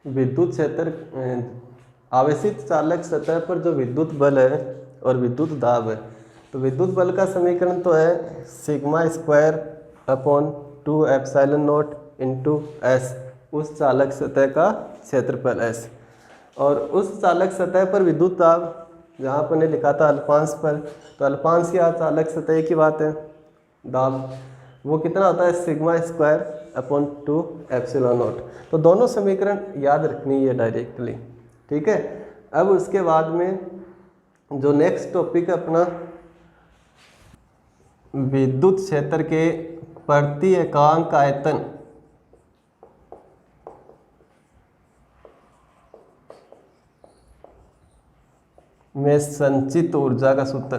विद्युत क्षेत्र आवेशित चालक सतह पर जो विद्युत बल है और विद्युत दाब है, तो विद्युत बल का समीकरण तो है sigma square upon 2 epsilon not into S, उस चालक सतह का क्षेत्रफल एस। और उस चालक सतह पर विद्युत दाब जहाँ पर ने लिखा था अल्पांश पर, तो अल्पांश या चालक सतह की बात है, दाब वो कितना होता है sigma square upon 2 epsilon not. तो दोनों समीकरण याद रखनी है डायरेक्टली, ठीक है। अब उसके बाद में जो नेक्स्ट टॉपिक है अपना विद्युत क्षेत्र के प्रति एकांक आयतन में संचित ऊर्जा का सूत्र।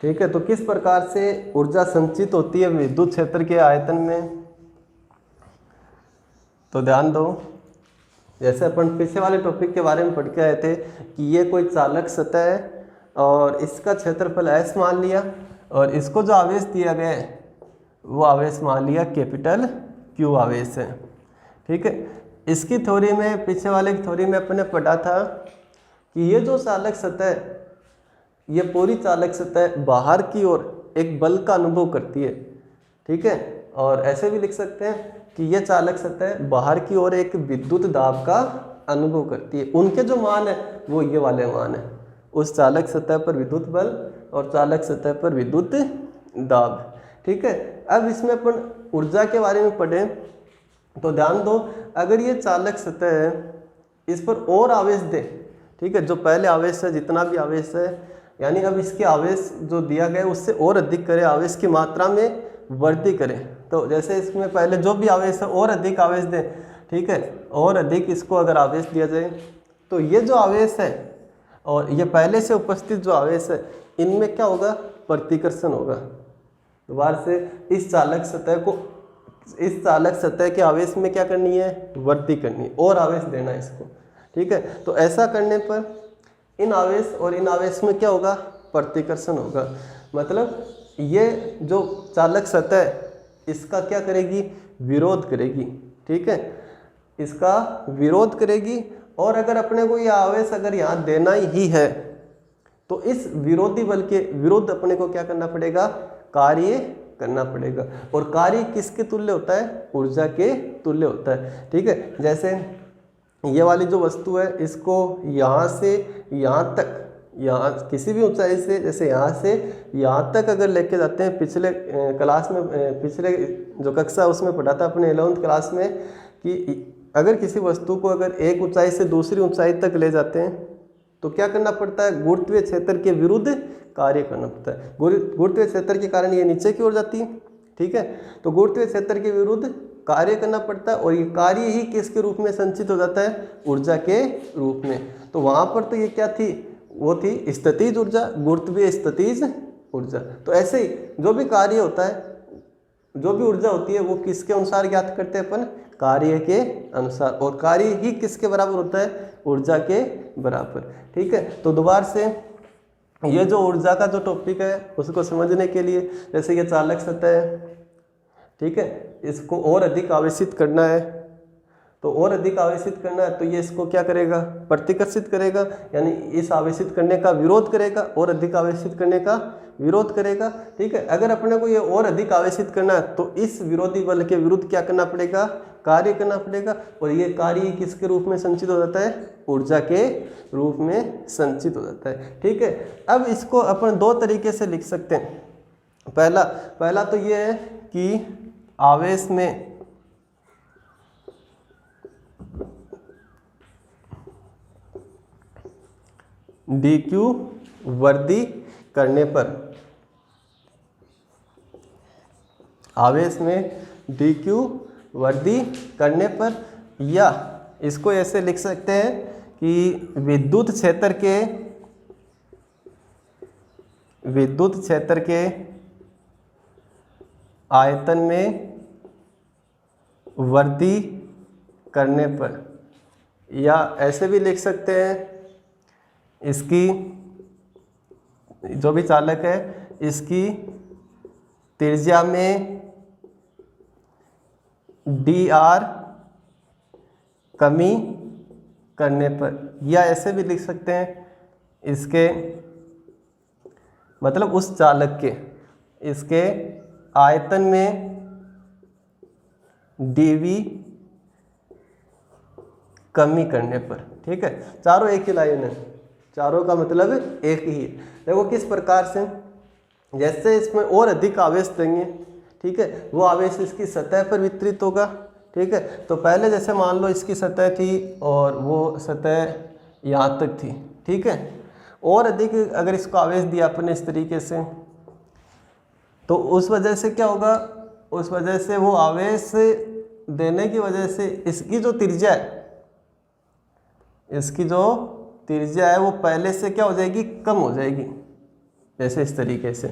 ठीक है, तो किस प्रकार से ऊर्जा संचित होती है विद्युत क्षेत्र के आयतन में, तो ध्यान दो। जैसे अपन पिछले वाले टॉपिक के बारे में पढ़ के आए थे कि ये कोई चालक सतह है और इसका क्षेत्रफल एस मान लिया और इसको जो आवेश दिया गया है वो आवेश मान लिया कैपिटल क्यू आवेश है। ठीक है, इसकी थ्योरी में, पिछले वाले की थ्योरी में अपने पढ़ा था कि ये जो चालक सतह, ये पूरी चालक सतह बाहर की ओर एक बल का अनुभव करती है। ठीक है, और ऐसे भी लिख सकते हैं कि यह चालक सतह बाहर की ओर एक विद्युत दाब का अनुभव करती है। उनके जो मान है वो ये वाले मान है, उस चालक सतह पर विद्युत बल और चालक सतह पर विद्युत दाब। ठीक है, अब इसमें अपन ऊर्जा के बारे में पढ़ें तो ध्यान दो, अगर ये चालक सतह है इस पर और आवेश दे, ठीक है, जो पहले आवेश है जितना भी आवेश है, यानी अब इसके आवेश जो दिया गया है उससे और अधिक करे, आवेश की मात्रा में वृद्धि करें। तो जैसे इसमें पहले जो भी आवेश है और अधिक आवेश दें, ठीक है, और अधिक इसको अगर आवेश दिया जाए तो ये जो आवेश है और ये पहले से उपस्थित जो आवेश है इनमें क्या होगा, प्रतिकर्षण होगा। दोबारा से इस चालक सतह के आवेश में क्या करनी है, वृद्धि करनी है और आवेश देना है इसको। ठीक है, तो ऐसा करने पर इन आवेश और इन आवेश में क्या होगा, प्रतिकर्षण होगा। मतलब ये जो चालक सतह इसका क्या करेगी, विरोध करेगी। ठीक है, इसका विरोध करेगी और अगर अपने को ये आवेश अगर यहाँ देना ही है तो इस विरोधी बल के विरुद्ध अपने को क्या करना पड़ेगा, कार्य करना पड़ेगा। और कार्य किसके तुल्य होता है, ऊर्जा के तुल्य होता है। ठीक है, जैसे ये वाली जो वस्तु है इसको यहाँ से यहाँ तक, यहाँ किसी भी ऊंचाई से, जैसे यहाँ से यहाँ तक अगर लेके जाते हैं, पिछले क्लास में, पिछले जो कक्षा उसमें पढ़ा था अपने 11th क्लास में कि अगर किसी वस्तु को अगर एक ऊंचाई से दूसरी ऊंचाई तक ले जाते हैं तो क्या करना पड़ता है, गुरुत्वीय क्षेत्र के विरुद्ध कार्य करना पड़ता है। गुरुत्वीय क्षेत्र के कारण ये नीचे की ओर जाती है। ठीक है, तो गुरुत्वीय क्षेत्र के विरुद्ध कार्य करना पड़ता है और ये कार्य ही किसके रूप में संचित हो जाता है, ऊर्जा के रूप में। तो वहाँ पर तो ये क्या थी, वो थी स्थितिज ऊर्जा, गुरुत्वीय स्थितिज ऊर्जा। तो ऐसे ही जो भी कार्य होता है, जो भी ऊर्जा होती है वो किसके अनुसार ज्ञात करते हैं अपन, कार्य के अनुसार, और कार्य ही किसके बराबर होता है, ऊर्जा के बराबर। ठीक है, तो दोबारा से ये जो ऊर्जा का जो टॉपिक है उसको समझने के लिए, जैसे ये चालक सतह है, ठीक है, इसको और अधिक आवेशित करना है, तो और अधिक आवेशित करना है तो ये इसको क्या करेगा, प्रतिकर्षित करेगा, यानी इस आवेशित करने का विरोध करेगा, और अधिक आवेशित करने का विरोध करेगा। ठीक है, अगर अपने को ये और अधिक आवेशित करना है तो इस विरोधी बल के विरुद्ध क्या करना पड़ेगा, कार्य करना पड़ेगा, और ये कार्य किसके रूप में संचित हो जाता है, ऊर्जा के रूप में संचित हो जाता है। ठीक है, अब इसको अपन दो तरीके से लिख सकते हैं। पहला तो ये है कि आवेश में dq वृद्धि करने पर, आवेश में dq वृद्धि करने पर, या इसको ऐसे लिख सकते हैं कि विद्युत क्षेत्र के आयतन में वृद्धि करने पर, या ऐसे भी लिख सकते हैं इसकी जो भी चालक है इसकी त्रिज्या में डी आर कमी करने पर, या ऐसे भी लिख सकते हैं इसके मतलब उस चालक के इसके आयतन में dv कमी करने पर। ठीक है, चारों एक ही लाइन है, चारों का मतलब एक ही है। देखो किस प्रकार से, जैसे इसमें और अधिक आवेश देंगे, ठीक है, वो आवेश इसकी सतह पर वितरित होगा। ठीक है, तो पहले जैसे मान लो इसकी सतह थी और वो सतह यहाँ तक थी। ठीक है, और अधिक अगर इसको आवेश दिया अपने इस तरीके से, तो उस वजह से क्या होगा, उस वजह से वो आवेश देने की वजह से इसकी जो त्रिज्या है, इसकी जो त्रिज्या है वो पहले से क्या हो जाएगी, कम हो जाएगी। जैसे इस तरीके से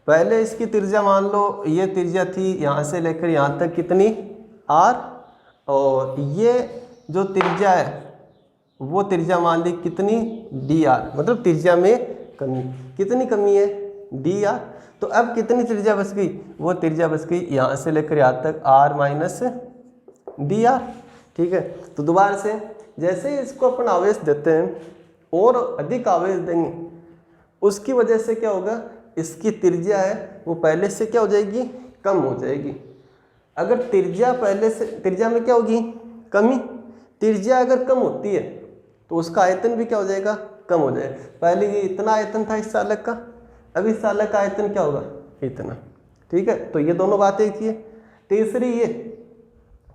पहले इसकी त्रिज्या मान लो ये त्रिज्या थी यहाँ से लेकर यहाँ तक कितनी r, और ये जो त्रिज्या है वो त्रिज्या मान ली कितनी dr, मतलब त्रिज्या में कमी। कितनी कमी है, dr। तो अब कितनी त्रिज्या बच गई, वो त्रिज्या बच गई यहाँ से लेकर यहाँ तक r माइनस dr। ठीक है, तो दोबारा से जैसे ही इसको अपन आवेश देते हैं और अधिक आवेश देंगे, उसकी वजह से क्या होगा, इसकी त्रिज्या है वो पहले से क्या हो जाएगी, कम हो जाएगी। अगर त्रिज्या पहले से, त्रिज्या में क्या होगी, कमी। त्रिज्या अगर कम होती है तो उसका आयतन भी क्या हो जाएगा, कम हो जाएगा। पहले ये इतना आयतन था इस चालक का, अब इस चालक का आयतन क्या होगा, इतना। ठीक है, तो ये दोनों बातें एक ही है। तीसरी ये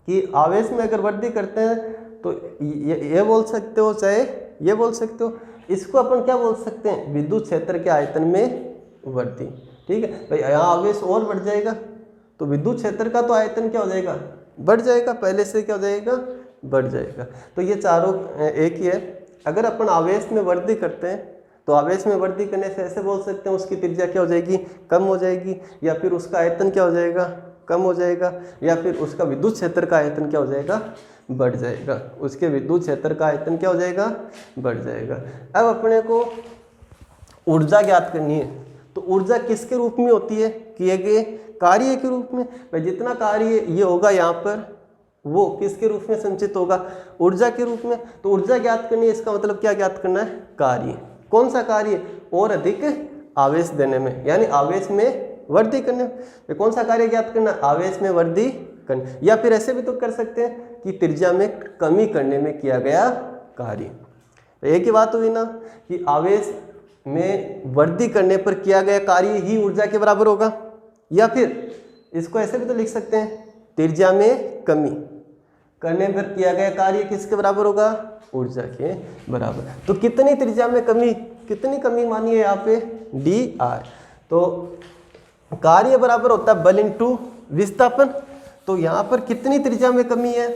कि आवेश में अगर वृद्धि करते हैं तो ये बोल सकते हो, चाहे ये बोल सकते हो, इसको अपन क्या बोल सकते हैं, विद्युत क्षेत्र के आयतन में वृद्धि। ठीक है भाई, यहाँ आवेश और बढ़ जाएगा तो विद्युत क्षेत्र का तो आयतन क्या हो जाएगा, बढ़ जाएगा, पहले से क्या हो जाएगा, बढ़ जाएगा। तो ये चारों एक ही है। अगर अपन आवेश में वृद्धि करते हैं तो आवेश में वृद्धि करने से ऐसे बोल सकते हैं उसकी त्रिज्या क्या हो जाएगी, कम हो जाएगी, या फिर उसका आयतन क्या हो जाएगा, कम हो जाएगा, या फिर उसका विद्युत क्षेत्र का आयतन क्या हो जाएगा, बढ़ जाएगा। उसके विद्युत क्षेत्र का आयतन क्या हो जाएगा, बढ़ जाएगा। अब अपने को ऊर्जा ज्ञात करनी है, तो ऊर्जा किसके रूप में होती है, किए गए कार्य के रूप में। भाई जितना कार्य ये होगा यहाँ पर वो किसके रूप में संचित होगा, ऊर्जा के रूप में। तो ऊर्जा ज्ञात करनी है, इसका मतलब क्या ज्ञात करना है, कार्य। कौन सा कार्य, और अधिक आवेश देने में, यानी आवेश में वृद्धि करने में। कौन सा कार्य ज्ञात करना, आवेश में वृद्धि करने, या फिर ऐसे भी तो कर सकते हैं कि त्रिज्या में कमी करने में किया गया कार्य। तो एक ही बात हुई ना कि आवेश में वृद्धि करने पर किया गया कार्य ही ऊर्जा के बराबर होगा, या फिर इसको ऐसे भी तो लिख सकते हैं, त्रिज्या में कमी करने पर किया गया कार्य किसके बराबर होगा, ऊर्जा के बराबर। तो कितनी त्रिज्या में कमी, कितनी कमी मानिए यहाँ पे, dr। तो कार्य बराबर होता है बल इंटू विस्थापन। तो यहाँ पर कितनी त्रिज्या में कमी है,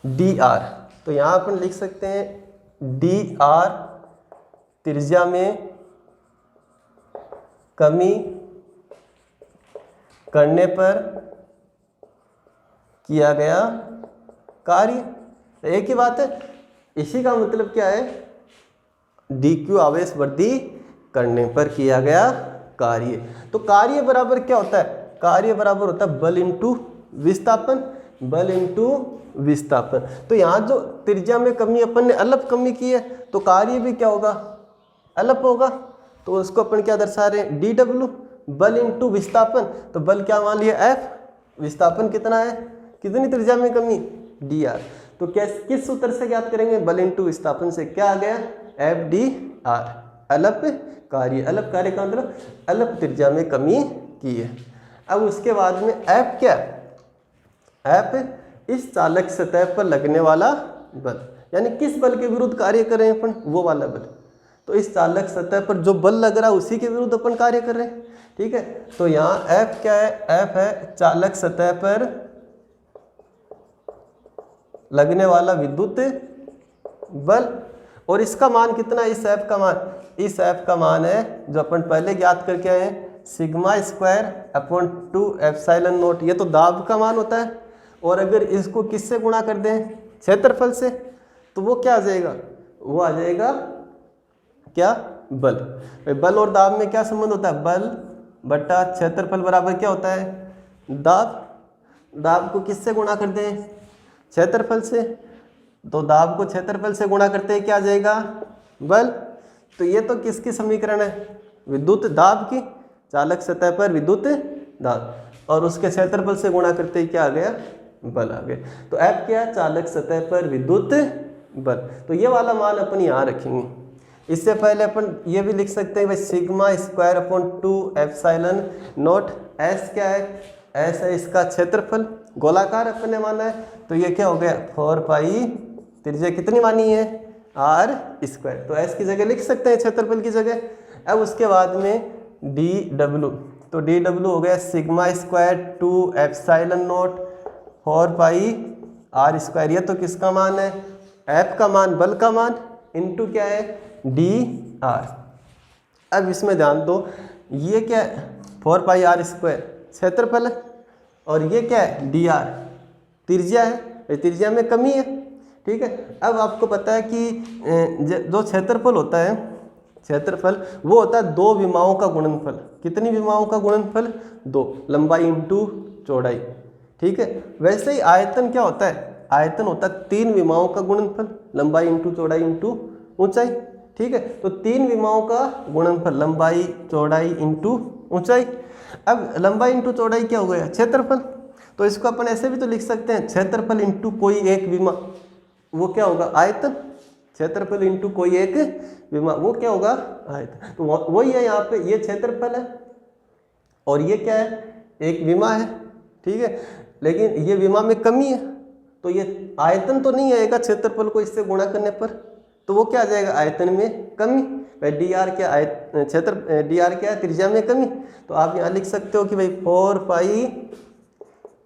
dr। तो यहाँ पर लिख सकते हैं dr त्रिज्या में कमी करने पर किया गया कार्य। एक ही बात है, इसी का मतलब क्या है, dq आवेश वृद्धि करने पर किया गया कार्य। तो कार्य बराबर क्या होता है, कार्य बराबर होता है बल इंटू विस्थापन, बल इंटू विस्थापन। तो यहाँ जो त्रिज्या में कमी अपन ने अलप कमी की है, तो कार्य भी क्या होगा, अलप होगा। तो उसको अपन क्या दर्शा रहे हैं, dw, बल इंटू विस्थापन। तो बल क्या मान लिया, f, विस्थापन कितना है, कितनी त्रिज्या में कमी, dr। तो किस सूत्र से ज्ञात करेंगे, बल इंटू विस्थापन से। क्या आ गया, एफ डी आर, अलप कार्य। अलप कार्य का मतलब अलप त्रिज्या में कमी की है। अब उसके बाद में एफ क्या, एफ इस चालक सतह पर लगने वाला बल, यानी किस बल के विरुद्ध कार्य करें अपन, वो वाला बल। तो इस चालक सतह पर जो बल लग रहा है उसी के विरुद्ध अपन कार्य कर रहे हैं। ठीक है, तो यहाँ एफ क्या है, एफ है चालक सतह पर लगने वाला विद्युत बल। और इसका मान कितना है, इस एफ का मान, इस एफ का मान है जो अपन पहले ज्ञात करके आए हैं, sigma square upon 2 epsilon not. ये तो दाब का मान होता है। और अगर इसको किससे गुणा कर दें, क्षेत्रफल से, तो वो क्या आ जाएगा, वो आ जाएगा क्या, बल। बल और दाब में क्या संबंध होता है, बल बटा क्षेत्रफल बराबर क्या होता है, दाब। दाब को किससे गुणा कर दें, क्षेत्रफल से। तो दाब को क्षेत्रफल से गुणा करते ही क्या आ जाएगा, बल। तो ये तो किसकी समीकरण है, विद्युत दाब की, चालक सतह पर विद्युत दाब, और उसके क्षेत्रफल से गुणा करते ही क्या आ गया, बल आ गया। तो F क्या है, चालक सतह पर विद्युत बल। तो ये वाला मान अपन यहाँ रखेंगे। इससे पहले अपन ये भी लिख सकते हैं भाई sigma square upon 2 epsilon not. S क्या है, S है इसका क्षेत्रफल, गोलाकार अपन ने माना है, तो ये क्या हो गया 4 पाई, त्रिज्या कितनी मानी है, r स्क्वायर। तो S की जगह लिख सकते हैं क्षेत्रफल की जगह। अब उसके बाद में dw, तो dw हो गया sigma square 2 epsilon not 4 pi r square. ये तो किसका मान है, F का मान, बल का मान, इनटू क्या है dr। अब इसमें ध्यान दो, ये क्या है 4 पाई r स्क्वायर क्षेत्रफल है, और ये क्या है dr त्रिज्या है, त्रिज्या में कमी है, ठीक है। अब आपको पता है कि जो क्षेत्रफल होता है, क्षेत्रफल वो होता है दो विमाओं का गुणनफल। कितनी विमाओं का गुणनफल, 2, लंबाई इंटू चौड़ाई, ठीक है। वैसे ही आयतन क्या होता है, आयतन होता है 3 विमाओं का गुणनफल, लंबाई इंटू चौड़ाई इंटू ऊंचाई, ठीक है। तो 3 विमाओं का गुणनफल, लंबाई चौड़ाई इंटू ऊंचाई। अब लंबाई इंटू चौड़ाई क्या हो गया, क्षेत्रफल। तो इसको अपन ऐसे भी तो लिख सकते हैं, क्षेत्रफल इंटू कोई एक विमा, वो क्या होगा आयतन। क्षेत्रफल इंटू कोई एक विमा, वो क्या होगा आयतन। तो वही है यहाँ पे, ये क्षेत्रफल है और ये क्या है, एक विमा है, ठीक है। लेकिन ये विमा में कमी है, तो ये आयतन तो नहीं आएगा क्षेत्रफल को इससे गुणा करने पर, तो वो क्या आ जाएगा आयतन में कमी। भाई डी आर क्या, क्षेत्र डी आर क्या है, त्रिज्या में कमी। तो आप यहाँ लिख सकते हो कि भाई 4 पाई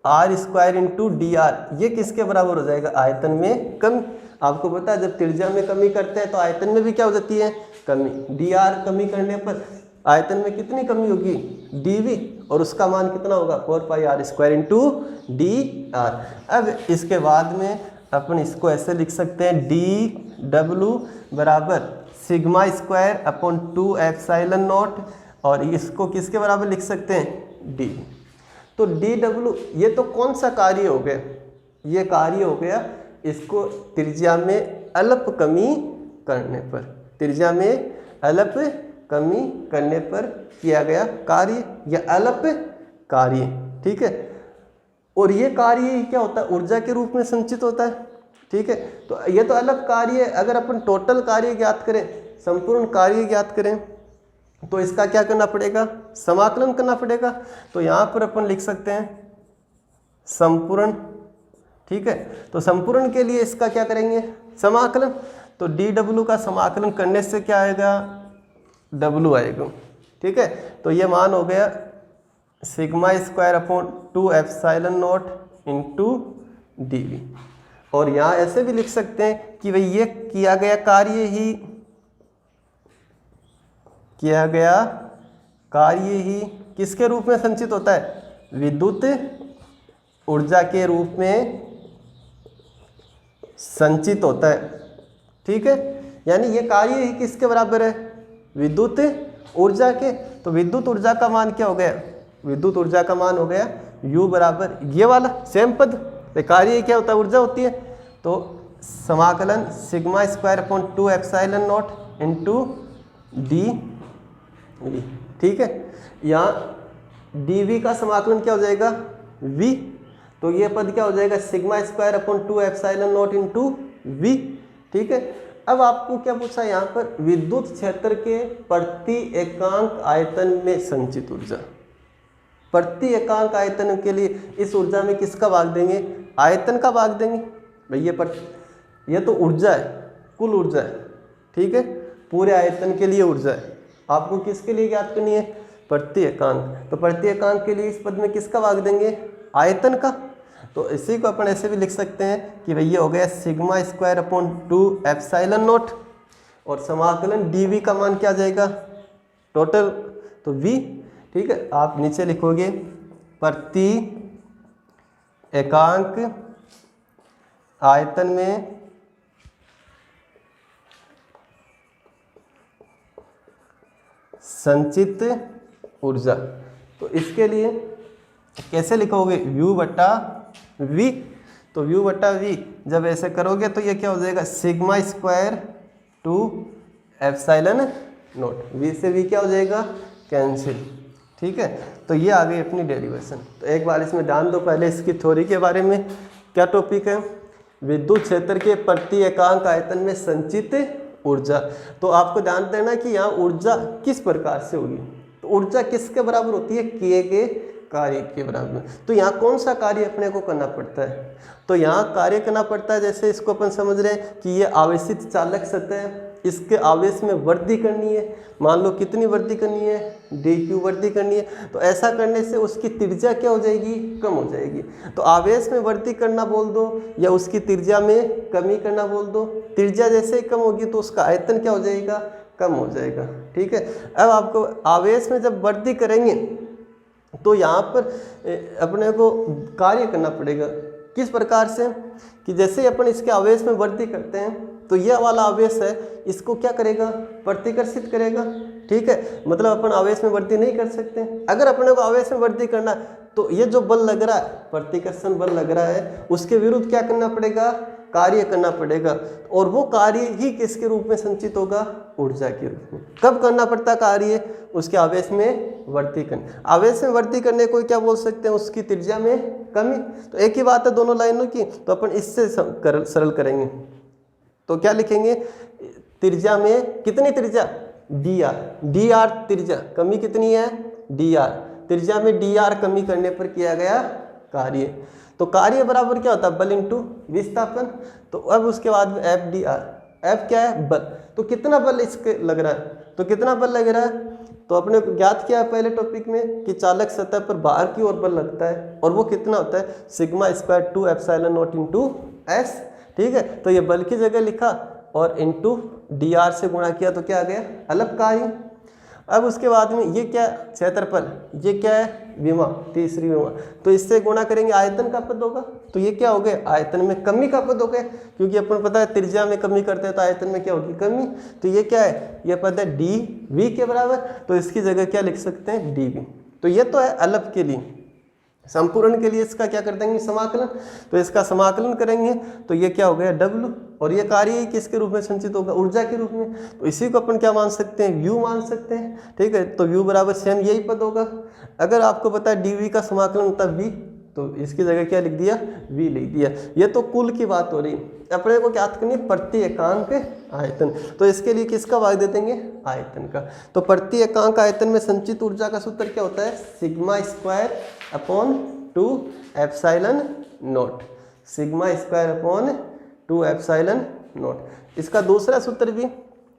r square into D R, ये किसके बराबर हो जाएगा, आयतन में कमी। आपको पता है जब त्रिज्या में कमी करते हैं तो आयतन में भी क्या हो जाती है, कमी। डी आर कमी करने पर आयतन में कितनी कमी होगी, dv, और उसका मान कितना होगा 4 पाई r square into D R. अब इसके बाद में अपन इसको ऐसे लिख सकते हैं, dw बराबर sigma square upon 2 epsilon naught, और इसको किसके बराबर लिख सकते हैं, d। तो dw ये तो कौन सा कार्य हो गया, ये कार्य हो गया इसको त्रिज्या में अल्प कमी करने पर, त्रिज्या में अल्प कमी करने पर किया गया कार्य या अल्प कार्य, ठीक है। और ये कार्य क्या होता है, ऊर्जा के रूप में संचित होता है, ठीक है। तो ये तो अल्प कार्य है। अगर अपन टोटल कार्य ज्ञात करें, संपूर्ण कार्य ज्ञात करें, तो इसका क्या करना पड़ेगा, समाकलन करना पड़ेगा। तो यहाँ पर अपन लिख सकते हैं संपूर्ण, ठीक है। तो संपूर्ण के लिए इसका क्या करेंगे, समाकलन। तो dw का समाकलन करने से क्या आएगा, w आएगा, ठीक है। तो ये मान हो गया sigma square upon 2 epsilon not into dv। और यहाँ ऐसे भी लिख सकते हैं कि भाई ये किया गया कार्य ही किसके रूप में संचित होता है, विद्युत ऊर्जा के रूप में संचित होता है, ठीक है। यानी ये कार्य ही किसके बराबर है, विद्युत ऊर्जा के। तो विद्युत ऊर्जा का मान क्या हो गया, विद्युत ऊर्जा का मान हो गया U बराबर ये वाला सेम पद। तो कार्य क्या होता है, ऊर्जा होती है। तो समाकलन sigma square upon 2 epsilon not into D, ठीक है। यहाँ dv का समाकलन क्या हो जाएगा, v। तो ये पद क्या हो जाएगा, sigma square upon 2 epsilon not into v, ठीक है। अब आपको क्या पूछा यहाँ पर, विद्युत क्षेत्र के प्रति एकांक आयतन में संचित ऊर्जा। प्रति एकांक आयतन के लिए इस ऊर्जा में किसका भाग देंगे, आयतन का भाग देंगे। भाई ये तो ऊर्जा है, कुल ऊर्जा है, ठीक है। पूरे आयतन के लिए ऊर्जा है, आपको किसके लिए ज्ञात करनी है, प्रति एकांक। तो प्रति एकांक के लिए इस पद में किसका भाग देंगे, आयतन का। तो इसी को अपन ऐसे भी लिख सकते हैं कि भैया हो गया sigma square upon 2 epsilon naught, और समाकलन dv का मान क्या आ जाएगा, टोटल तो v, ठीक है। आप नीचे लिखोगे प्रति एकांक आयतन में संचित ऊर्जा। तो इसके लिए कैसे लिखोगे, U बटा v, तो u बटा v जब ऐसे करोगे तो ये क्या हो जाएगा sigma square 2 epsilon not, v से v क्या हो जाएगा कैंसिल। ठीक है, तो ये आ गई अपनी डेरिवेशन। तो एक बार इसमें ध्यान दो पहले इसकी थ्योरी के बारे में। क्या टॉपिक है, विद्युत क्षेत्र के प्रति एकांक आयतन में संचित ऊर्जा। तो आपको ध्यान देना कि यहाँ ऊर्जा किस प्रकार से होगी, तो ऊर्जा किसके बराबर होती है, किए गए कार्य के बराबर। तो यहाँ कौन सा कार्य अपने को करना पड़ता है, तो यहाँ कार्य करना पड़ता है, जैसे इसको अपन समझ रहे हैं कि ये आवेशित चालक सतह है, इसके आवेश में वृद्धि करनी है। मान लो कितनी वृद्धि करनी है, dq वृद्धि करनी है। तो ऐसा करने से उसकी त्रिज्या क्या हो जाएगी, कम हो जाएगी। तो आवेश में वृद्धि करना बोल दो या उसकी त्रिज्या में कमी करना बोल दो, त्रिज्या जैसे ही कम होगी तो उसका आयतन क्या हो जाएगा, कम हो जाएगा। ठीक है, अब आपको आवेश में जब वृद्धि करेंगे तो यहाँ पर अपने को कार्य करना पड़ेगा। किस प्रकार से, कि जैसे अपन इसके आवेश में वृद्धि करते हैं तो यह वाला आवेश है इसको क्या करेगा, प्रतिकर्षित करेगा। ठीक है, मतलब अपन आवेश में वृद्धि नहीं कर सकते। अगर अपने को आवेश में वृद्धि करना तो ये जो बल लग रहा है, प्रतिकर्षण बल लग रहा है, उसके विरुद्ध क्या करना पड़ेगा, कार्य करना पड़ेगा। और वो कार्य ही किसके रूप में संचित होगा, ऊर्जा के रूप में। कब करना पड़ता कार्य, उसके आवेश में वृद्धि करने। आवेश में वृद्धि करने को क्या बोल सकते हैं, उसकी त्रिज्या में कमी। तो एक ही बात है दोनों लाइनों की, तो अपन इससे सरल करेंगे। तो क्या लिखेंगे, त्रिज्या में कितनी त्रिज्या, dr त्रिज्या, कमी कितनी है dr, त्रिज्या में dr कमी करने पर किया गया कार्य। तो कार्य बराबर क्या होता है, बल इंटू विस्थापन। तो अब उसके बाद में FDR, F क्या है, बल। तो कितना बल इसके लग रहा है, तो कितना बल लग रहा है, तो अपने को ज्ञात किया है पहले टॉपिक में कि चालक सतह पर बाहर की ओर बल लगता है, और वो कितना होता है sigma square 2 epsilon not into S. ठीक है, तो ये बल की जगह लिखा और इंटू dr से गुणा किया तो क्या आ गया, अलग कार्य। अब उसके बाद में ये क्या क्षेत्रफल, ये क्या है विमा, तीसरी विमा। तो इससे गुणा करेंगे आयतन का पद होगा। तो ये क्या हो गया, आयतन में कमी का पद हो गया, क्योंकि अपन पता है त्रिज्या में कमी करते हैं तो आयतन में क्या होगी, कमी। तो ये क्या है, ये पद है dv के बराबर। तो इसकी जगह क्या लिख सकते हैं, dv। तो ये तो है अलग के लिए, संपूर्ण के लिए इसका क्या कर देंगे, समाकलन। तो इसका समाकलन करेंगे तो ये क्या हो गया w, और ये कार्य किसके रूप में संचित होगा, ऊर्जा के रूप में। तो इसी को अपन क्या मान सकते हैं, u मान सकते हैं। ठीक है, तो u बराबर सेम यही पद होगा। अगर आपको पता है dv का समाकलन होता है v, तो इसकी जगह क्या लिख दिया, v लिख दिया। ये तो कुल की बात हो रही, अपने को क्या करनी है, प्रति एकांक आयतन। तो इसके लिए किसका भाग दे देंगे, आयतन का। तो प्रति एकांक आयतन में संचित ऊर्जा का सूत्र क्या होता है, sigma square upon 2 epsilon not, sigma square upon 2 epsilon not. इसका दूसरा सूत्र भी,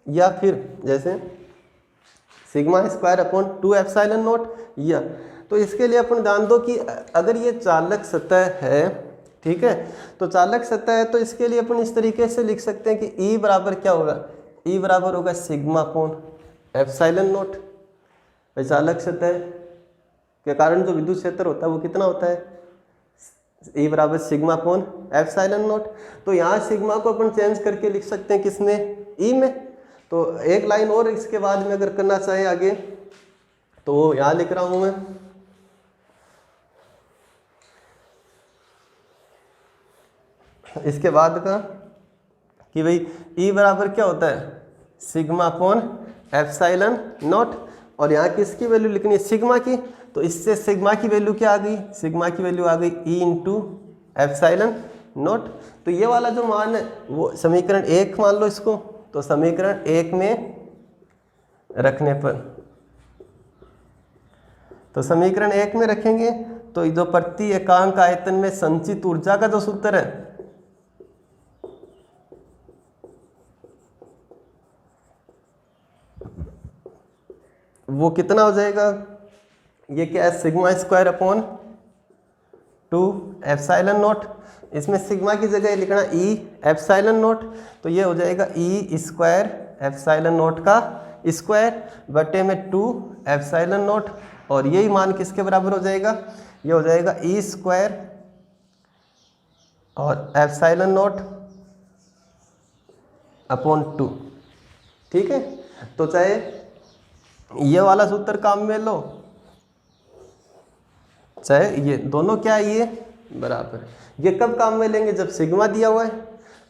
या फिर जैसे sigma square upon 2 epsilon not, या तो इसके लिए अपन ध्यान दो कि अगर ये चालक सतह है, ठीक है, तो चालक सतह है, तो इसके लिए अपन इस तरीके से लिख सकते हैं कि E बराबर क्या होगा, E बराबर होगा सिग्मा अपॉन एप्सिलॉन नॉट। चालक सतह के कारण जो विद्युत क्षेत्र होता है वो कितना होता है, E बराबर सिग्मा अपॉन एप्सिलॉन नॉट। तो यहाँ सिग्मा को अपन चेंज करके लिख सकते हैं किसमें, E में। तो एक लाइन और इसके बाद में अगर करना चाहे आगे, तो यहाँ लिख रहा हूँ मैं, इसके बाद का कि भाई E बराबर क्या होता है, सिग्मा अपॉन एप्सिलॉन नॉट। और यहाँ किसकी वैल्यू लिखनी है, सिग्मा की। तो इससे सिग्मा की वैल्यू क्या आ गई, सिग्मा की वैल्यू आ गई E इंटू एप्सिलॉन नॉट। तो ये वाला जो मान है वो समीकरण 1 मान लो इसको। तो समीकरण 1 में रखने पर, तो समीकरण 1 में रखेंगे तो जो प्रति एकांक आयतन में संचित ऊर्जा का जो सूत्र है वो कितना हो जाएगा, ये क्या है, sigma square upon 2 epsilon not. इसमें सिग्मा की जगह लिखना E एप्सिलॉन नॉट। तो ये हो जाएगा E स्क्वायर एप्सिलॉन नॉट का स्क्वायर बटे में 2 एप्सिलॉन नॉट। और यही मान किसके बराबर हो जाएगा, ये हो जाएगा E स्क्वायर और एप्सिलॉन नॉट अपॉन 2। ठीक है, तो चाहे ये वाला सूत्र काम में लो, चाहे ये दोनों क्या है, बराबर। ये कब काम में लेंगे? जब सिग्मा दिया हुआ है।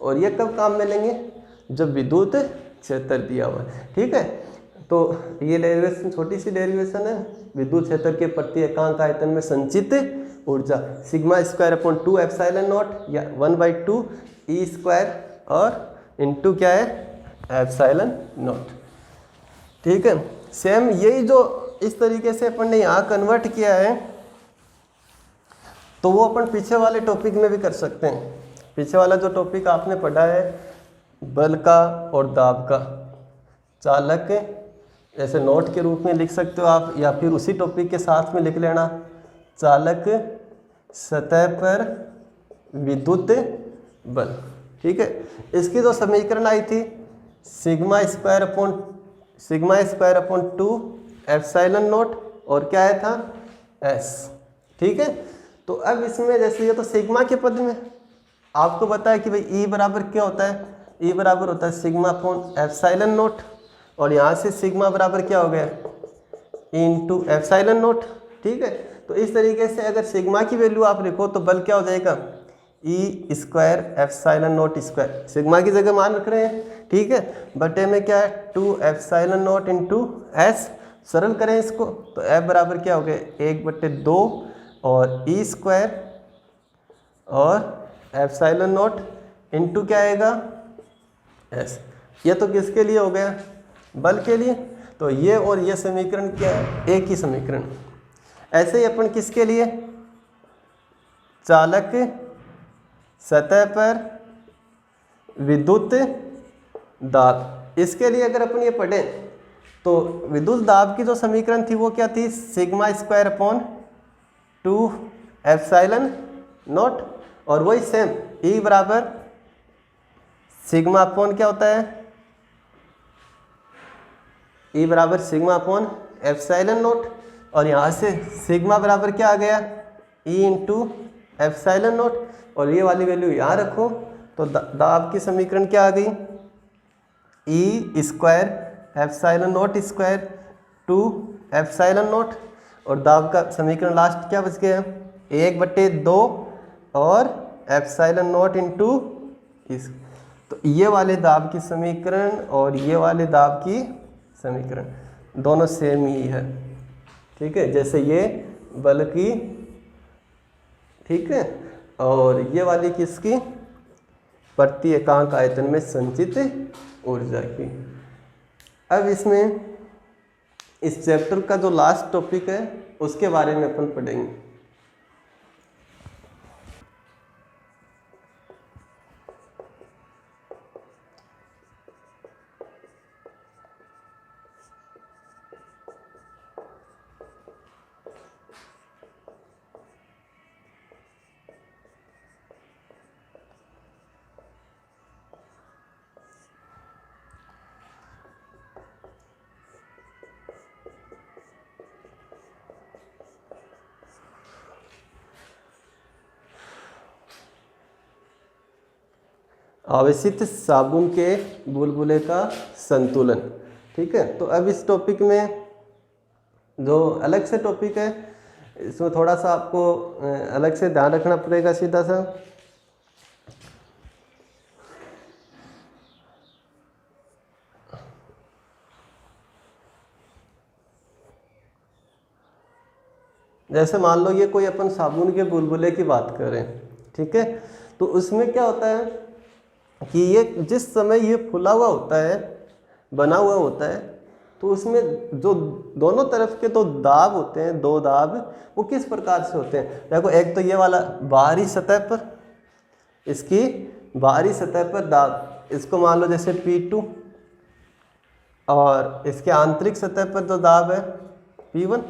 और ये कब काम में लेंगे? जब विद्युत क्षेत्र दिया हुआ है। ठीक है, तो ये डेरिवेशन छोटी सी डेरिवेशन है। विद्युत क्षेत्र के प्रति एकांक आयतन में संचित ऊर्जा sigma square upon 2 epsilon not या 1/2 ई स्क्वायर और इनटू क्या है? Epsilon not. ठीक है, सेम यही जो इस तरीके से अपन ने यहाँ कन्वर्ट किया है, तो वो अपन पीछे वाले टॉपिक में भी कर सकते हैं। पीछे वाला जो टॉपिक आपने पढ़ा है बल का और दाब का, चालक जैसे नोट के रूप में लिख सकते हो आप, या फिर उसी टॉपिक के साथ में लिख लेना, चालक सतह पर विद्युत बल। ठीक है, इसकी जो समीकरण आई थी sigma square upon 2 epsilon naught और क्या आया था? एस। ठीक है, तो अब इसमें जैसे ये तो सिग्मा के पद में आपको बताया कि भाई ई बराबर क्या होता है? ई बराबर होता है सिग्मा अपॉन एप्सिलॉन नॉट, और यहाँ से सिग्मा बराबर क्या हो गया? E into epsilon not. ठीक है, तो इस तरीके से अगर सिग्मा की वैल्यू आप लिखो तो बल क्या हो जाएगा? E square epsilon naught square, sigma की जगह मान रख रहे हैं। ठीक है, बटे में क्या है? 2 एप्सिलॉन नॉट इंटू एस। सरल करें इसको तो एफ बराबर क्या हो गया? 1/2 और ई स्क्वायर और एप्सिलॉन नॉट इंटू क्या आएगा? एस। ये तो किसके लिए हो गया? बल के लिए। तो ये और ये समीकरण क्या है? एक ही समीकरण। ऐसे ही अपन किसके लिए? चालक सतह पर विद्युत दाब, इसके लिए अगर अपन ये पढ़ें तो विद्युत दाब की जो समीकरण थी वो क्या थी? Sigma square upon 2 epsilon naught, और वही सेम ई बराबर सिग्मा अपॉन क्या होता है? ई बराबर सिग्मा अपॉन एप्सिलॉन नॉट, और यहाँ से सिग्मा बराबर क्या आ गया? ई इंटू एप्सिलॉन नॉट, और ये वाली वैल्यू यहाँ रखो तो दाब की समीकरण क्या आ गई? E square epsilon naught square 2 epsilon naught, और दाब का समीकरण लास्ट क्या बच गया? 1/2 और एप्सिलॉन नॉट इंटू इस। तो ये वाले दाब की समीकरण और ये वाले दाब की समीकरण दोनों सेम ही है। ठीक है, जैसे ये बल की, ठीक है, और ये वाली किसकी? प्रति एकांक आयतन में संचित ऊर्जा की। अब इसमें इस चैप्टर का जो लास्ट टॉपिक है उसके बारे में अपन पढ़ेंगे। आवेशित साबुन के बुलबुले का संतुलन। ठीक है, तो अब इस टॉपिक में जो अलग से टॉपिक है इसमें थोड़ा सा आपको अलग से ध्यान रखना पड़ेगा। सीधा सा जैसे मान लो ये कोई अपन साबुन के बुलबुले की बात करें, ठीक है, तो उसमें क्या होता है कि ये जिस समय ये फुला हुआ होता है, बना हुआ होता है, तो उसमें जो दोनों तरफ के तो दाब होते हैं, दो दाब, वो किस प्रकार से होते हैं? देखो, एक तो ये वाला बाहरी सतह पर, इसकी बाहरी सतह पर दाब, इसको मान लो जैसे P2, और इसके आंतरिक सतह पर जो दाब है P1,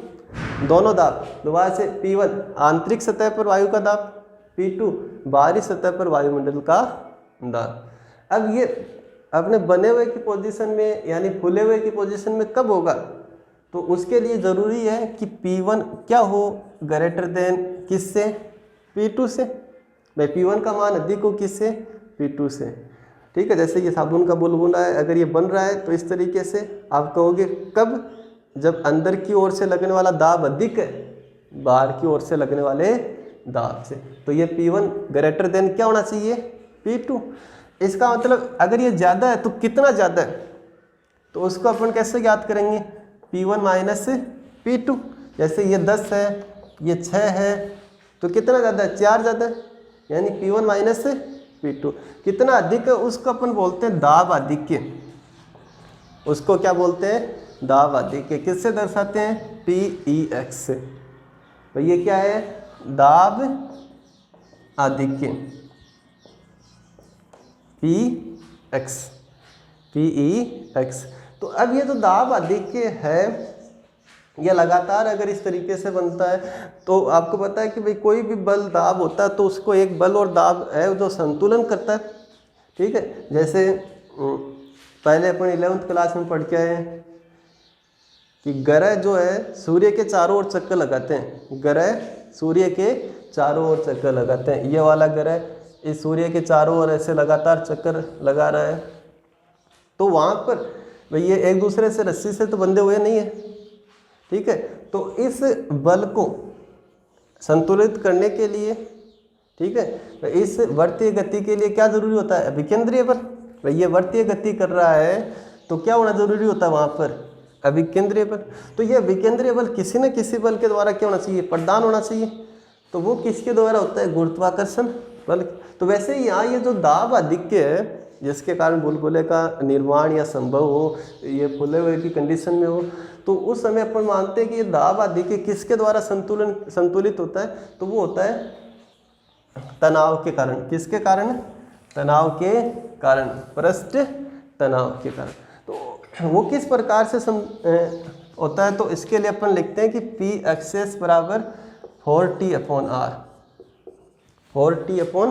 दोनों दाब दोबारा से P1 आंतरिक सतह पर वायु का दाब, P2 बाहरी सतह पर वायुमंडल का दाब। अब ये अपने बने हुए की पोजीशन में यानी फूले हुए की पोजीशन में कब होगा? तो उसके लिए ज़रूरी है कि P1 क्या हो, ग्रेटर देन किससे? P2 से। भाई P1 का मान अधिक हो किससे? P2 से। ठीक है, जैसे ये साबुन का बुलबुला है, अगर ये बन रहा है तो इस तरीके से आप कहोगे कब? जब अंदर की ओर से लगने वाला दाब अधिक है, बाहर की ओर से लगने वाले दाब से। तो ये P1 ग्रेटर देन क्या होना चाहिए, P2। इसका मतलब अगर ये ज़्यादा है तो कितना ज़्यादा है, तो उसको अपन कैसे ज्ञात करेंगे, P1 माइनस P2। जैसे ये 10 है, ये 6 है, तो कितना ज़्यादा है, 4 ज़्यादा है, यानी P1 माइनस P2। कितना अधिक है उसको अपन बोलते हैं दाब आधिक्य। उसको क्या बोलते हैं, दाब आधिक्य। किससे दर्शाते हैं, PEX से। तो ये क्या है, दाब आधिक्य, PEX। तो अब ये जो दाब आधिक्य है, यह लगातार अगर इस तरीके से बनता है तो आपको पता है कि भाई कोई भी बल दाब होता है तो उसको एक बल और दाब है जो संतुलन करता है, ठीक है। जैसे पहले अपन 11th क्लास में पढ़ के आए हैं कि ग्रह जो है सूर्य के चारों ओर चक्कर लगाते हैं, ग्रह सूर्य के चारों ओर चक्कर लगाते हैं। ये वाला ग्रह इस सूर्य के चारों ओर ऐसे लगातार चक्कर लगा रहा है, तो वहाँ पर भाई ये एक दूसरे से रस्सी से तो बंधे हुए नहीं है, ठीक है। तो इस बल को संतुलित करने के लिए, ठीक है, तो इस वर्तीय गति के लिए क्या जरूरी होता है, अभिकेंद्रीय बल। भाई ये वर्तीय गति कर रहा है तो क्या होना जरूरी होता है वहाँ पर, अभिकेंद्रीय बल। तो ये अभिकेंद्रीय बल किसी न किसी बल के द्वारा क्या होना चाहिए, प्रदान होना चाहिए। तो वो किसके द्वारा होता है, गुरुत्वाकर्षण बल। तो वैसे ही यहाँ ये जो दाब आधिक्य है जिसके कारण बुलबुले का निर्माण या संभव हो, ये फूले हुए की कंडीशन में हो, तो उस समय अपन मानते हैं कि ये दाब आधिक्य किसके द्वारा संतुलित होता है, तो वो होता है तनाव के कारण। किसके कारण, तनाव के कारण, पृष्ठ तनाव के कारण। तो वो किस प्रकार से होता है, तो इसके लिए अपन लिखते हैं कि P बराबर 4T/R। 4T/R।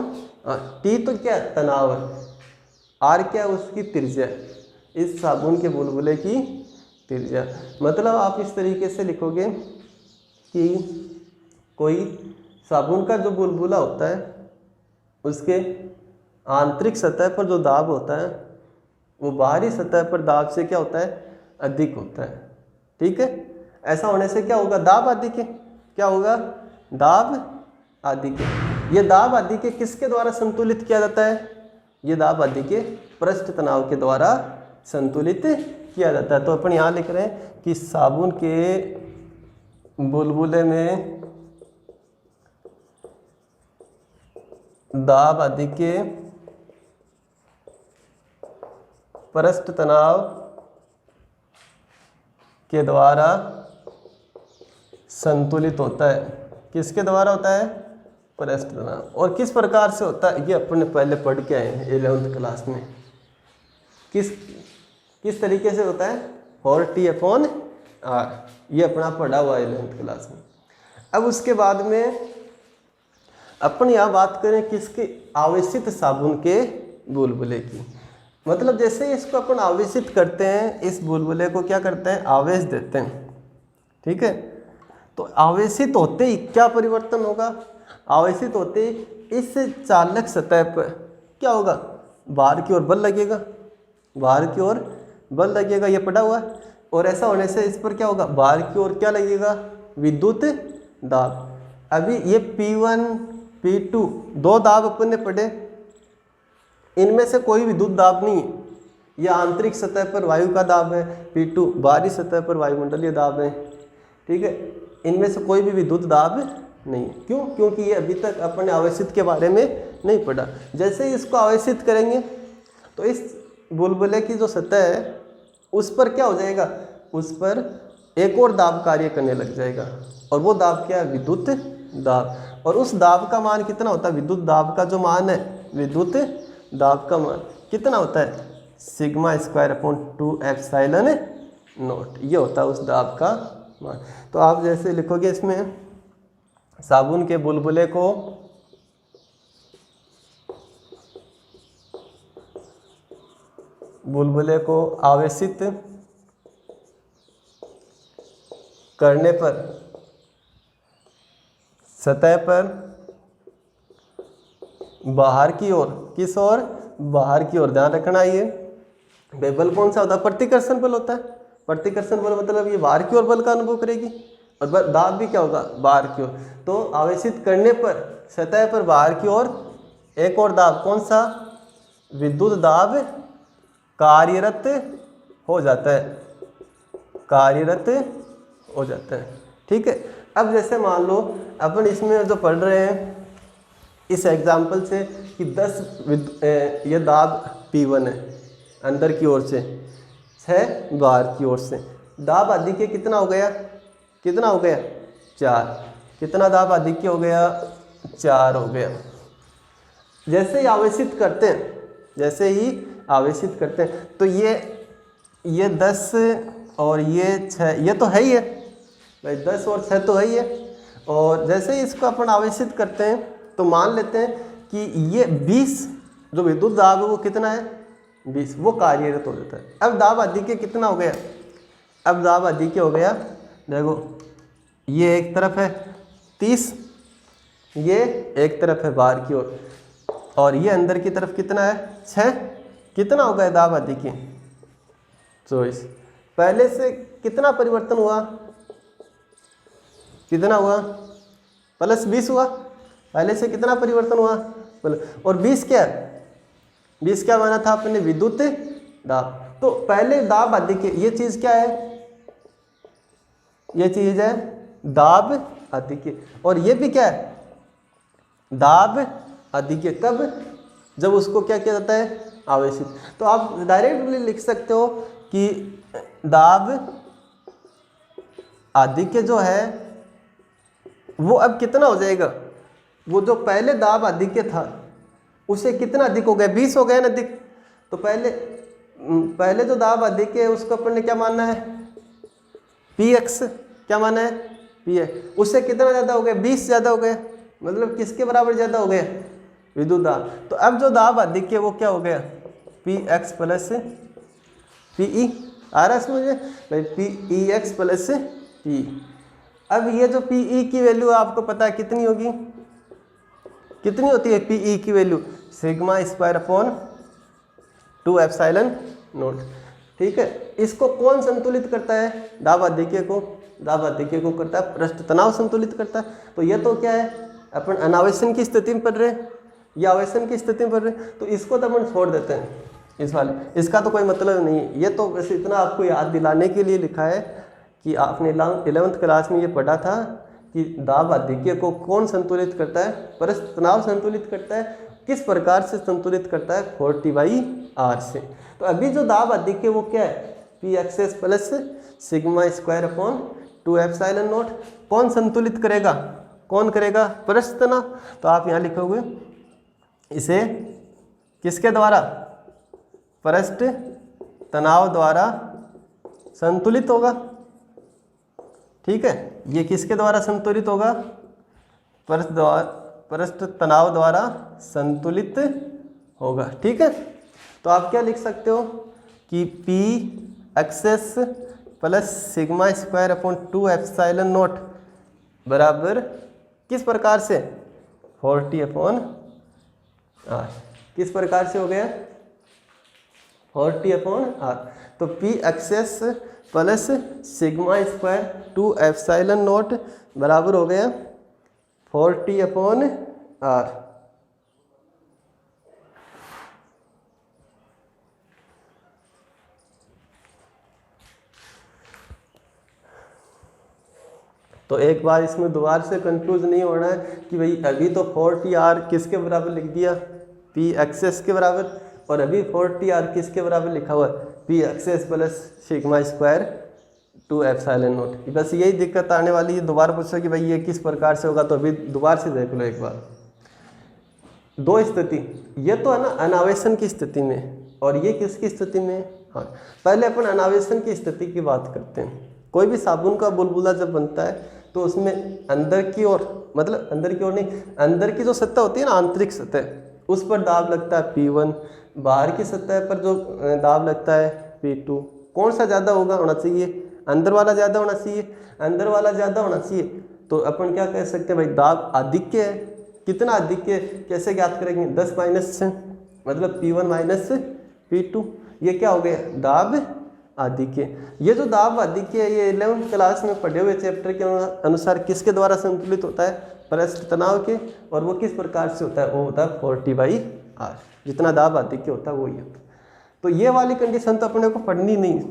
T तो क्या है, तनाव है, R क्या है, उसकी त्रिज्या, इस साबुन के बुलबुले की त्रिज्या। मतलब आप इस तरीके से लिखोगे कि कोई साबुन का जो बुलबुला होता है उसके आंतरिक सतह पर जो दाब होता है वो बाहरी सतह पर दाब से क्या होता है, अधिक होता है, ठीक है। ऐसा होने से क्या होगा, दाब आधिक्य। क्या होगा, दाब आधिक्य। ये दाब आधिक्य किसके द्वारा संतुलित किया जाता है, ये दाब आधिक्य पृष्ठ तनाव के द्वारा संतुलित किया जाता है। तो अपन यहाँ लिख रहे हैं कि साबुन के बुलबुले में दाब आधिक्य पृष्ठ तनाव के द्वारा संतुलित होता है। किसके द्वारा होता है, पृष्ठ तनाव। और किस प्रकार से होता है ये अपन ने पहले पढ़ के आए हैं 11th क्लास में। किस तरीके से होता है, 4T/R। ये अपना पढ़ा हुआ है 11th क्लास में। अब उसके बाद में अपन यहाँ बात करें किसके, आवेशित साबुन के बुलबुले की। मतलब जैसे ही इसको अपन आवेशित करते हैं, इस बुलबुले को क्या करते हैं, आवेश देते हैं, ठीक है। तो आवेशित होते ही क्या परिवर्तन होगा, आवेशित होते ही इस चालक सतह पर क्या होगा, बाहर की ओर बल लगेगा, बाहर की ओर बल लगेगा, ये पड़ा हुआ है। और ऐसा होने से इस पर क्या होगा, बाहर की ओर क्या लगेगा, विद्युत दाब। अभी ये P1 P2 दो दाब अपन ने पढ़े, इनमें से कोई विद्युत दाब नहीं है। यह आंतरिक सतह पर वायु का दाब है, P2 बाहरी सतह पर वायुमंडलीय दाब है, ठीक है। इनमें से कोई भी विद्युत दाब नहीं है। क्यों, क्योंकि ये अभी तक अपन ने आवेशित के बारे में नहीं पढ़ा। जैसे ही इसको आवेशित करेंगे तो इस बुलबुले की जो सतह है उस पर क्या हो जाएगा, उस पर एक और दाब कार्य करने लग जाएगा। और वो दाब क्या है, विद्युत दाब। और उस दाब का मान कितना होता है, विद्युत दाब का जो मान है, विद्युत दाब का मान कितना होता है, σ²/2ε0। ये होता है उस दाब का मान। तो आप जैसे लिखोगे इसमें, साबुन के बुलबुले को आवेशित करने पर सतह पर बाहर की ओर, किस ओर, बाहर की ओर, ध्यान रखना। ये बल कौन सा होता है, प्रतिकर्षण बल होता है। प्रतिकर्षण बल मतलब ये बाहर की ओर बल का अनुभव करेगी। और दाब भी क्या होगा, बाहर की ओर। तो आवेशित करने पर सतह पर बाहर की ओर एक और दाब, कौन सा, विद्युत दाब कार्यरत हो जाता है, कार्यरत हो जाता है। ठीक है। अब जैसे मान लो अपन इसमें जो पढ़ रहे हैं इस एग्जाम्पल से कि 10 ये दाब P1 है अंदर की ओर से, 6 बाहर की ओर से। दाब अधिक्य कितना हो गया, कितना हो गया, 4। कितना दाब अधिक्य हो गया, 4 हो गया। जैसे ही आवेशित करते हैं, जैसे ही आवेशित करते हैं तो ये 10 और ये 6, ये तो है ही है भाई, 10 और 6 तो है ही है। और जैसे ही इसको अपन आवेशित करते हैं तो मान लेते हैं कि ये 20 जो विद्युत दाब है वो कितना है, 20, वो कार्यरत हो जाता है। अब दाब अधिक्य कितना हो गया, अब दाब अधिक्य हो गया, देखो ये एक तरफ है 30, ये एक तरफ है बाहर की ओर, और ये अंदर की तरफ कितना है, 6। कितना हो गया दाब अधिक्य, 24। पहले से कितना परिवर्तन हुआ, कितना हुआ, +20 हुआ। पहले से कितना परिवर्तन हुआ, और 20 क्या है, 20 क्या माना था आपने, विद्युत दाब। तो पहले दाब अधिक्य, ये चीज क्या है, ये चीज है दाब अधिक्य, और ये भी क्या है, दाब अधिक्य। कब, जब उसको क्या किया जाता है, आवेशित। तो आप डायरेक्टली लिख सकते हो कि दाब अधिक्य जो है वो अब कितना हो जाएगा, वो जो पहले दाब अधिक्य था उसे कितना अधिक हो गया, 20 हो गया ना अधिक। तो पहले जो दाब अधिक्य है उसको अपन ने क्या मानना है, Px, क्या माना है, Px। उससे कितना ज़्यादा हो गया, 20 ज़्यादा हो गया, मतलब किसके बराबर ज़्यादा हो गया, विद्युत दाब। तो अब जो दाब अधिक्य वो क्या हो गया, Px प्लस Pe। आ रहा है समझ भाई, Pex प्लस Pe। अब ये जो Pe की वैल्यू आपको पता है कितनी होगी, कितनी होती है Pe की वैल्यू, σ²/2 एप्सिलॉन नॉट। ठीक है। इसको कौन संतुलित करता है, दाब अधिक्य को, दाब अधिक्य को करता है पृष्ठ तनाव संतुलित करता है। तो ये तो क्या है, अपन अनावेशन की स्थिति में पढ़ रहे हैं या आवेशन की स्थिति में पढ़ रहे हैं, तो इसको तो अपन छोड़ देते हैं इस वाले, इसका तो कोई मतलब नहीं है। ये तो बस इतना आपको याद दिलाने के लिए लिखा है कि आपने 11th क्लास में ये पढ़ा था कि दाब अधिक्य को कौन संतुलित करता है, पृष्ठ तनाव संतुलित करता है। किस प्रकार से संतुलित करता है, 40/r से। तो अभी जो दाब अधिक्य वो क्या है, Pxs प्लस σ²/2 एप्सिलॉन नॉट। कौन संतुलित करेगा, कौन करेगा, पृष्ठ तनाव। तो आप यहाँ लिखोगे इसे किसके द्वारा, पृष्ठ तनाव द्वारा संतुलित होगा। ठीक है, ये किसके द्वारा संतुलित होगा, पृष्ठ तनाव द्वारा संतुलित होगा। ठीक है। तो आप क्या लिख सकते हो कि Pxs प्लस σ²/2 एप्सिलॉन नॉट बराबर किस प्रकार से, 40/r। किस प्रकार से हो गया, 40/r। तो Pxs प्लस σ²/2 एप्सिलॉन नॉट बराबर हो गया 40/r। तो एक बार इसमें दोबारा से कंफ्यूज नहीं होना है कि भाई अभी तो 40r किसके बराबर लिख दिया, Pxs के बराबर, और अभी 40r किसके बराबर लिखा हुआ है, Pxs प्लस σ²/2 एप्सिलॉन नॉट। बस यही दिक्कत आने वाली है, दोबारा पूछो कि भाई ये किस प्रकार से होगा। तो अभी दोबारा से देख लो एक बार, दो स्थिति, ये तो है ना अनावेशन की स्थिति में, और ये किसकी स्थिति में। हाँ, पहले अपन अनावेशन की स्थिति की बात करते हैं। कोई भी साबुन का बुलबुला जब बनता है तो उसमें अंदर की ओर, मतलब अंदर की ओर नहीं, अंदर की जो सतह होती है ना, आंतरिक सतह, उस पर दाब लगता है P1, बाहर की सतह पर जो दाब लगता है P2। कौन सा ज़्यादा होना चाहिए, अंदर वाला ज़्यादा होना चाहिए, अंदर वाला ज़्यादा होना चाहिए। तो अपन क्या कह सकते हैं भाई, दाब अधिक्य है। कितना अधिक्य, कैसे ज्ञात करेंगे, 10 माइनस से, मतलब P1 माइनस P2। ये क्या हो गया, दाब आधिक्य। ये जो दाब आधिक्य है ये 11th क्लास में पढ़े हुए चैप्टर के अनुसार किसके द्वारा संतुलित होता है? पृष्ठ तनाव के। और वो किस प्रकार से होता है? वो होता है 40/R। जितना दाब आधिक्य होता है वो ये होता है। तो ये वाली कंडीशन तो अपने को पढ़नी नहीं,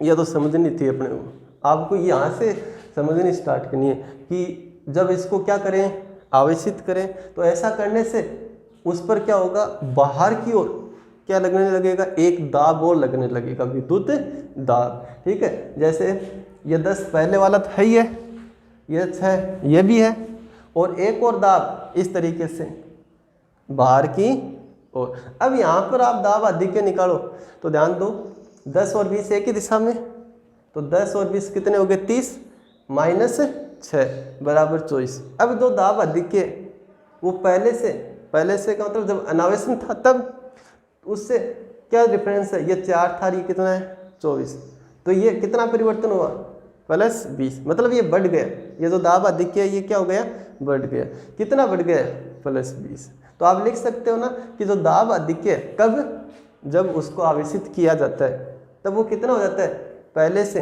यह तो समझनी थी अपने को। आपको यहाँ से समझनी स्टार्ट करनी है कि जब इसको क्या करें, आवेशित करें, तो ऐसा करने से उस पर क्या होगा, बाहर की ओर क्या लगने लगेगा, एक दाब और लगने लगेगा, विद्युत दाब। ठीक है, जैसे ये 10 पहले वाला तो है ही है, ये 6 ये भी है, और एक और दाब इस तरीके से बाहर की ओर। अब यहाँ पर आप दाब आधिक्य निकालो तो ध्यान दो, 10 और 20 एक ही दिशा में, तो 10 और 20 कितने हो गए? 30 माइनस 6 बराबर 24। अब दो दाब आधिक्य वो पहले से का मतलब जब अनावेशन था तब उससे क्या डिफरेंस है, ये 4 था, ये कितना है 24, तो ये कितना परिवर्तन हुआ? +20, मतलब ये बढ़ गया। ये जो दाब आधिक्य है ये क्या हो गया? बढ़ गया। कितना बढ़ गया? +20। तो आप लिख सकते हो ना कि जो दाब आधिक्य कब, जब उसको आवेशित किया जाता है तब वो कितना हो जाता है? पहले से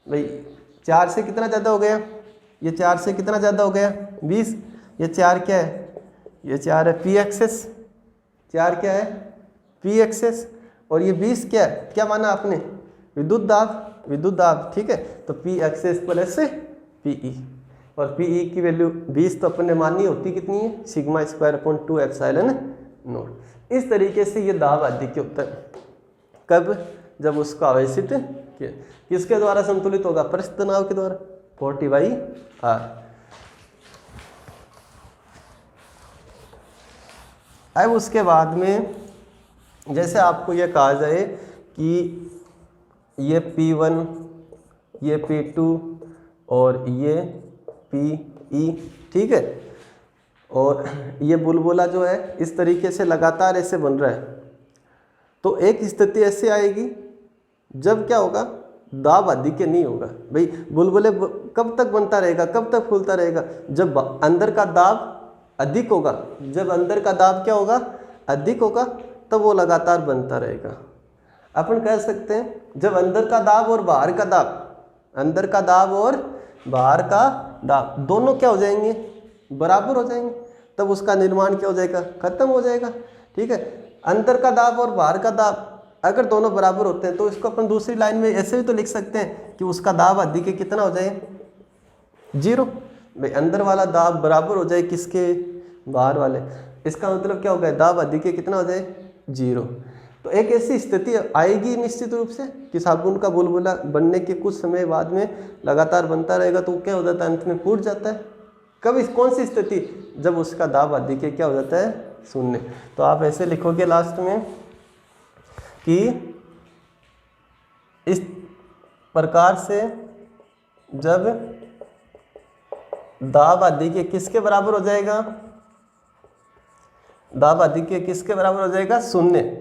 भाई 4 से कितना ज़्यादा हो गया? ये 4 से कितना ज़्यादा हो गया? 20। ये 4 क्या है? ये 4 है पी एक्सेस, 4 क्या है? पी एक्सेस, और ये 20 क्या है? क्या माना आपने? विद्युत दाब। ठीक है, तो पी एक्सेस प्लस पीई, और पीई की वैल्यू 20 तो अपन ने मानी होती कितनी है? σ²/2 एप्सिलॉन नॉट। इस तरीके से ये दाब आधिक्य होता है। कब? जब उसको आवेशित किया। किसके द्वारा संतुलित होगा? पृष्ठ तनाव के द्वारा, 40/R। अब उसके बाद में जैसे आपको ये कहा जाए कि ये P1, ये P2 और ये PE, ठीक है, और ये बुलबुला जो है इस तरीके से लगातार ऐसे बन रहा है, तो एक स्थिति ऐसी आएगी जब क्या होगा? दाब आधिक्य नहीं होगा। भाई बुलबुले कब तक बनता रहेगा, कब तक फूलता रहेगा? जब अंदर का दाब अधिक होगा। जब अंदर का दाब क्या होगा? अधिक होगा, तब वो लगातार बनता रहेगा। अपन कह सकते हैं जब अंदर का दाब और बाहर का दाब, अंदर का दाब और बाहर का दाब दोनों क्या हो जाएंगे? बराबर हो जाएंगे, तब उसका निर्माण क्या हो जाएगा? खत्म हो जाएगा। ठीक है, अंदर का दाब और बाहर का दाब अगर दोनों बराबर होते हैं तो इसको अपन दूसरी लाइन में ऐसे भी तो लिख सकते हैं कि उसका दाब आधिक्य कितना हो जाए? 0। भाई अंदर वाला दाब बराबर हो जाए किसके? बाहर वाले। इसका मतलब क्या हो गया? दाब आधिक्य कितना हो जाए? 0। तो एक ऐसी स्थिति आएगी निश्चित रूप से कि साबुन का बुलबुला बनने के कुछ समय बाद में लगातार बनता रहेगा, तो क्या हो जाता है? अंत में फूट जाता है। कब? कौन सी स्थिति? जब उसका दाब आधिक्य क्या हो जाता है? 0। तो आप ऐसे लिखोगे लास्ट में कि इस प्रकार से जब दाब आधिक्य किसके बराबर हो जाएगा? दाब आधिक्य किसके बराबर हो जाएगा? 0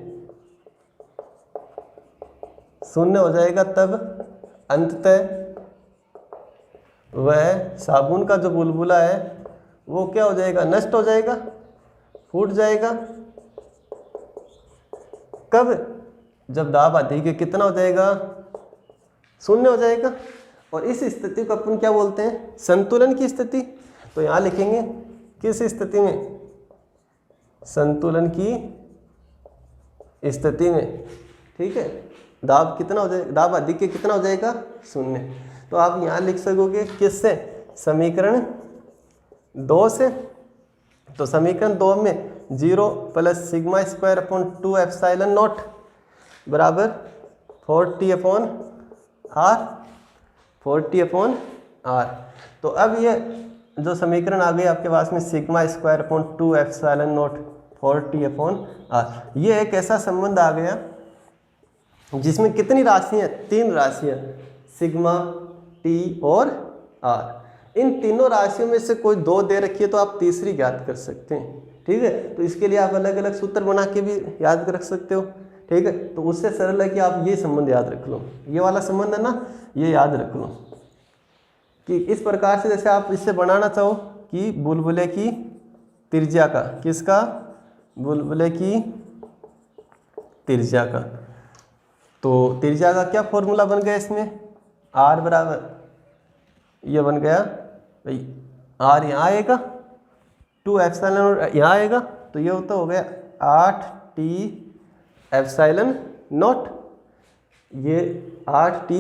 हो जाएगा, तब अंततः वह साबुन का जो बुलबुला है वो क्या हो जाएगा? नष्ट हो जाएगा, फूट जाएगा। कब? जब दाब आधिक्य कितना हो जाएगा? 0 हो जाएगा। और इस स्थिति को अपन क्या बोलते हैं? संतुलन की स्थिति। तो यहाँ लिखेंगे किस स्थिति में? संतुलन की स्थिति में। ठीक है, दाब कितना हो जाएगा? दाब आधिक्य कितना हो जाएगा? 0। तो आप यहाँ लिख सकोगे किससे? समीकरण 2 से। तो समीकरण 2 में 0 + σ²/2 एप्सिलॉन नॉट बराबर 40/R। तो अब ये जो समीकरण आ गई आपके पास में σ²/2 एप्सिलॉन नॉट 40/R, ये एक ऐसा संबंध आ गया जिसमें कितनी राशियाँ? 3 राशियाँ, सिग्मा, टी और आर। इन तीनों राशियों में से कोई 2 दे रखी है तो आप तीसरी ज्ञात कर सकते हैं। ठीक है, तो इसके लिए आप अलग अलग सूत्र बना के भी याद रख सकते हो। ठीक है, तो उससे सरल है कि आप ये संबंध याद रख लो, ये वाला संबंध है ना, ये याद रख लो कि इस प्रकार से जैसे आप इससे बनाना चाहो कि बुलबुले की त्रिज्या का, किसका? बुलबुले की त्रिज्या का। तो त्रिज्या का क्या फॉर्मूला बन गया इसमें, आर बराबर ये बन गया भाई, आर यहाँ आएगा 2 एप्सिलॉन और यहाँ आएगा, तो ये होता हो गया 8t एप्सिलॉन नॉट, ये 8t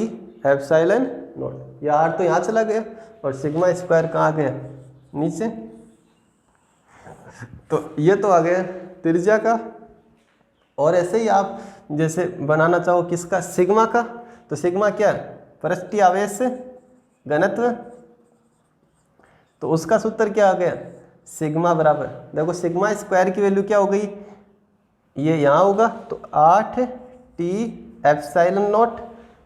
एप्सिलॉन नॉट, ये आर तो यहाँ चला गया और सिग्मा स्क्वायर कहाँ गया, नीचे। तो ये तो आ गया त्रिज्या का। और ऐसे ही आप जैसे बनाना चाहो किसका, सिग्मा का, तो सिग्मा क्या है, पृष्ठीय आवेश घनत्व, तो उसका सूत्र क्या आ गया, सिग्मा बराबर, देखो सिग्मा स्क्वायर की वैल्यू क्या हो गई, ये यहाँ होगा तो 8t एप्सिलॉन नॉट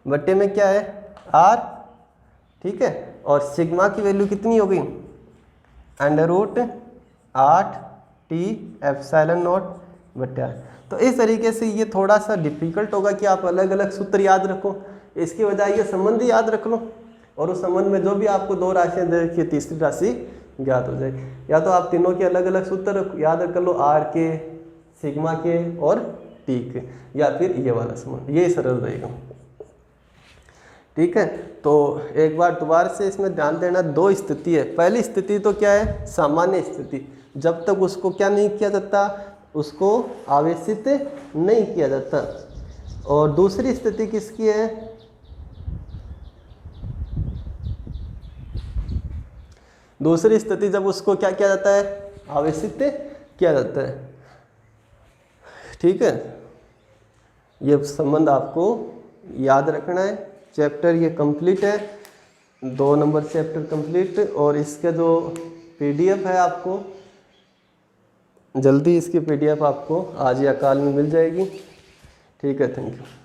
बट्टे में क्या है r, ठीक है, और सिग्मा की वैल्यू कितनी हो गई, √8t एप्सिलॉन नॉट बट्टे r। तो इस तरीके से ये थोड़ा सा डिफिकल्ट होगा कि आप अलग अलग सूत्र याद रखो, इसकी बजाय ये संबंध ही याद रख लो, और उस संबंध में जो भी आपको 2 राशियाँ दे रखी, तीसरी राशि ज्ञात हो जाएगी। या तो आप तीनों के अलग अलग सूत्र याद कर लो, आर के, सिग्मा के और टी के, या फिर ये वाला संबंध, ये सरल रहेगा। ठीक है, तो एक बार दोबारा से इसमें ध्यान देना, 2 स्थिति है। पहली स्थिति तो क्या है, सामान्य स्थिति, जब तक उसको क्या नहीं किया जाता, उसको आवेशित नहीं किया जाता। और दूसरी स्थिति किसकी है, दूसरी स्थिति जब उसको क्या किया जाता है, आवेशित किया जाता है। ठीक है, ये संबंध आपको याद रखना है। चैप्टर ये कंप्लीट है, 2 नंबर चैप्टर कंप्लीट, और इसका जो PDF है आपको जल्दी, इसकी PDF आपको आज या कल में मिल जाएगी। ठीक है, थैंक यू।